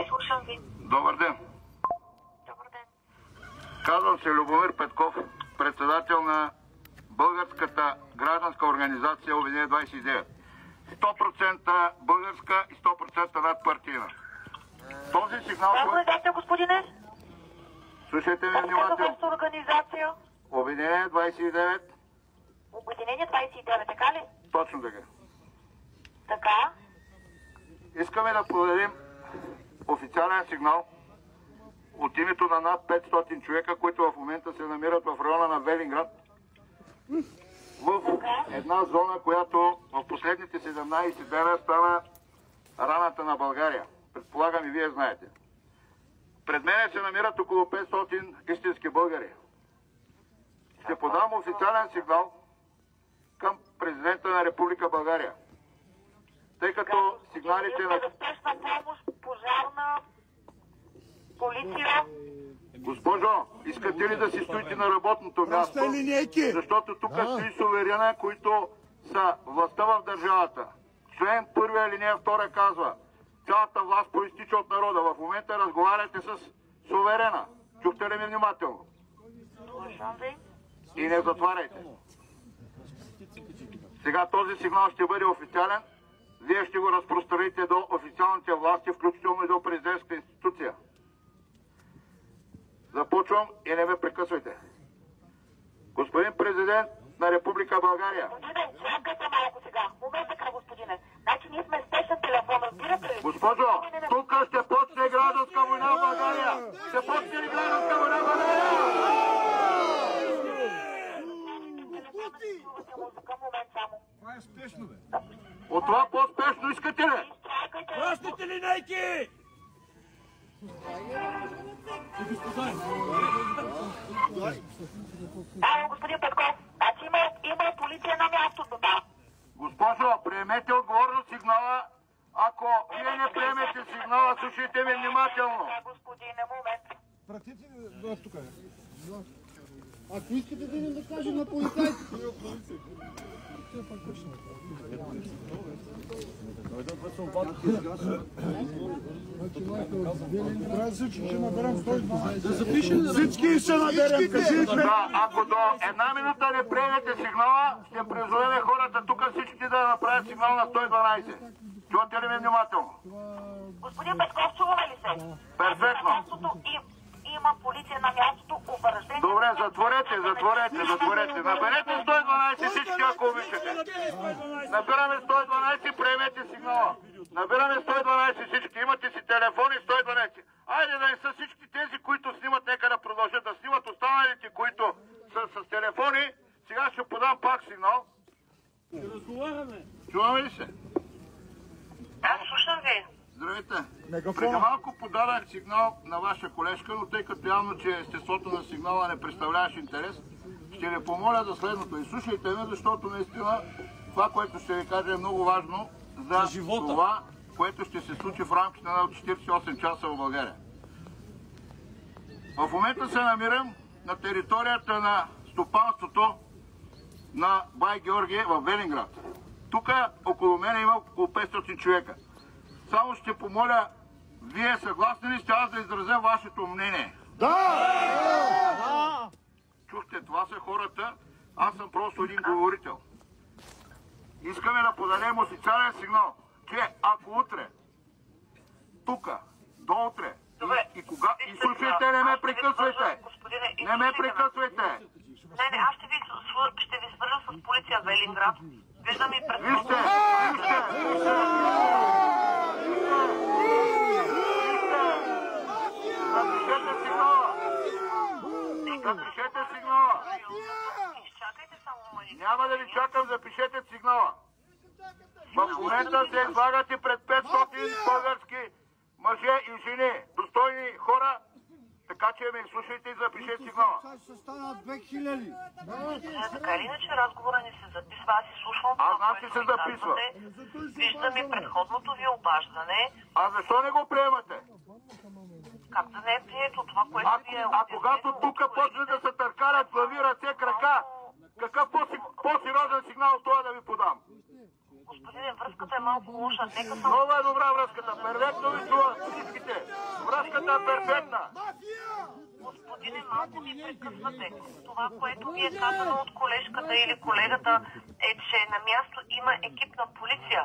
слушам ви. Добър ден. Добър ден. Казвам се Любомир Петков, председател на Българската гражданска организация Обединение 29. 100% българска и 100% надпартийна. Този сигнал... Организация, господине? Слушайте ми внимателно. Вашата организация? Обединение 29. Обединение 29, така ли? Точно така. Така. Искаме да подадем официален сигнал от името на над 500 човека, които в момента се намират в района на Велинград, в една зона, която в последните 17 дена стана раната на България. Предполагам и вие знаете. Пред мен се намират около 500 истински българи. Ще подам официален сигнал към президента на Република България. Тъй като сигналите на... Спешна помощ, пожарна, полиция. Госпожо, искате ли да си стоите на работното място? Защото тук стои суверена, които са властта в държавата. Член 1 алинея 2 казва: цялата власт проистича от народа. В момента разговаряте с суверена. Чухте ли ми внимателно? Слушам ви. И не затваряйте. Сега този сигнал ще бъде официален. Вие ще го разпространите до официалните власти, включително и до президентската институция. Започвам и не ме прекъсвайте. Господин президент на Република България. Господине, чакайте малко сега. Момента, господине. Значи ние сме спешен телефон, разбирате ли? Госпожо, тук ще почне гражданска война в България. Ще почне ли гражданска война в България? Това е спешно, бе. От това по-спешно искате ли? Пращате линейки! Господин Петков, значи има полиция на мястото, да. Госпожо, приемете отговорно сигнала. Ако вие не приемете сигнала, слушайте ми внимателно. Господине, момент. Пратите до тук. Ако искате да не да кажем на полицайите. Всички ще наберем, кажите! Да, ако до една минута не приемете сигнала, ще призовем хората тук всички да направят сигнал на 112. Чувате ли ми внимателно? Господин Петков, чуваме ли се? Перфектно. Има полиция на мястото, обръждение... Добре, затворете. Наберете 112 всички, ако обичате. Набираме 112, приемете сигнала. Набираме 112 всички. Имате си телефони 112. Айде да не са всички тези, които снимат, нека да продължат да снимат. Останалите, които са с телефони, сега ще подам пак сигнал. Ще разговаряме. Чуваме ли се? Аз слушам ви. Здравейте. Преди малко подадах сигнал на ваша колежка, но тъй като явно, че естеството на сигнала не представляваш интерес, ще ви помоля за следното. И слушайте ме, защото наистина това, което ще ви кажа, е много важно за това, което ще се случи в рамките на 48 часа в България. В момента се намирам на територията на стопанството на Бай Георги в Велинград. Тук около мен има около 500 човека. Само ще помоля, вие съгласни ли сте аз да изразя вашето мнение? Да! Чухте, това са хората, аз съм просто един говорител. Искаме да подадем официален сигнал, че ако утре, тук, до утре, и кога... И слушайте, не ме прекъсвайте! Не ме прекъсвайте! Не, аз ще ви свържа с полиция в Велинград. Виждам и пред... Вижте! Запишете сигнала! Изчакайте само мъни. Няма да ви чакам, запишете сигнала! В момента се излагате пред 500 български мъже и жени, достойни хора, така че ме слушайте и запишете сигнала. Ще станат 2000. Така или иначе разговора ни се записва. Аз изслушвам Аз това, знам, че което се ми записва. казвате. Виждам и предходното ви обаждане. А защо не го приемате? Как да не е прието това, което ви е... А когато тук почне да се търкалят глави, ръце, крака, какъв по-сериозен сигнал това да ви подам? Господине, връзката е малко лоша. Нека съм... Много е добра връзката. Перфектно ви чува всичките. Перфектна, перфектна! Господине, малко ми прекъсвате. Това, което ви е казано от колежката или колегата, е, че на място има екип на полиция.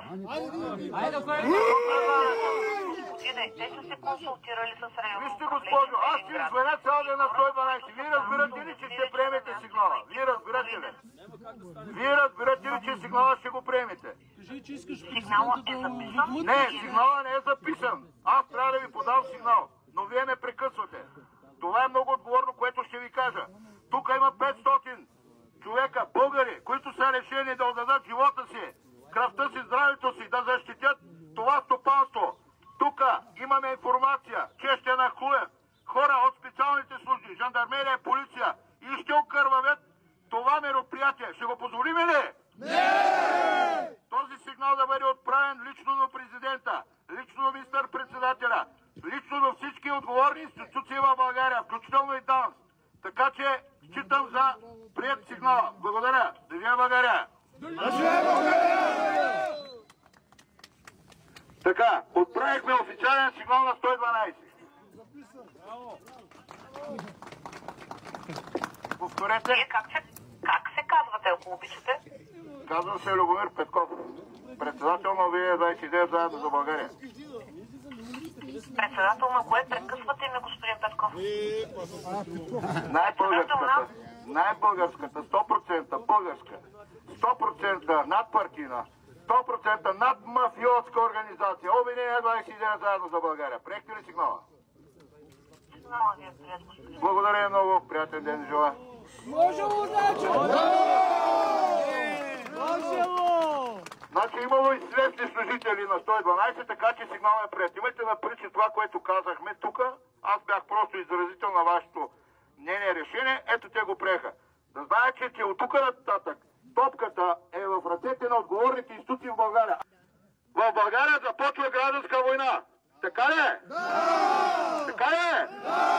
Господине, те са се консултирали с районно Вижте, управление. госпожо, аз ще звъня цял ден на 112. Вие разбирате ли, че ще приемете сигнала? Вие разбирате ли? Вие разбирате ли, че сигнала ще го приемете? Сигнала е записан? Не, сигнала не е записан. Аз трябва да ви подам сигнал, но вие ме прекъсвате. Това е много отговорно, което ще ви кажа. Тук има 500 човека, българи, които са решени да отдадат живота си, кръвта си, здравето си, да защитят това стопанство. Тук имаме информация, че ще нахлуят хора от специалните служби, жандармерия, полиция и ще окървавят това мероприятие. Ще го позволим ли? Не! Този сигнал да бъде отправен лично до президента, лично до министър-председателя, лично до всички отговорни институции в България, включително и ДАНС. Така че считам за прият сигнал. Благодаря. Да живее България! Да живее България! Така, отправихме официален сигнал на 112. Повторете. Вие как се казвате, ако обичате? Казвам се Любомир Петков. Председател на ОВИ-29 заедно за България. Председател на кое? Прекъсвате ме, господин Петков. Най-българската, 100% българска, 100% надпартийна, 100% надмафиотска организация. ОВИ-29 заедно за България. Приехте ли сигнала? Сигнала ви е прият, господин. Благодаря много. Приятен ден желая. Можело, значи! Можело! Значи имало и следни служители на 112, така че сигналът е прият. Имайте напред, че това, което казахме тук, аз бях просто изразител на вашето мнение, решение, ето те го приеха. Да знаете, че от тук нататък топката е в ръцете на отговорните институции в България. В България започва гражданска война. Така ли е? Да! Така ли е? Да!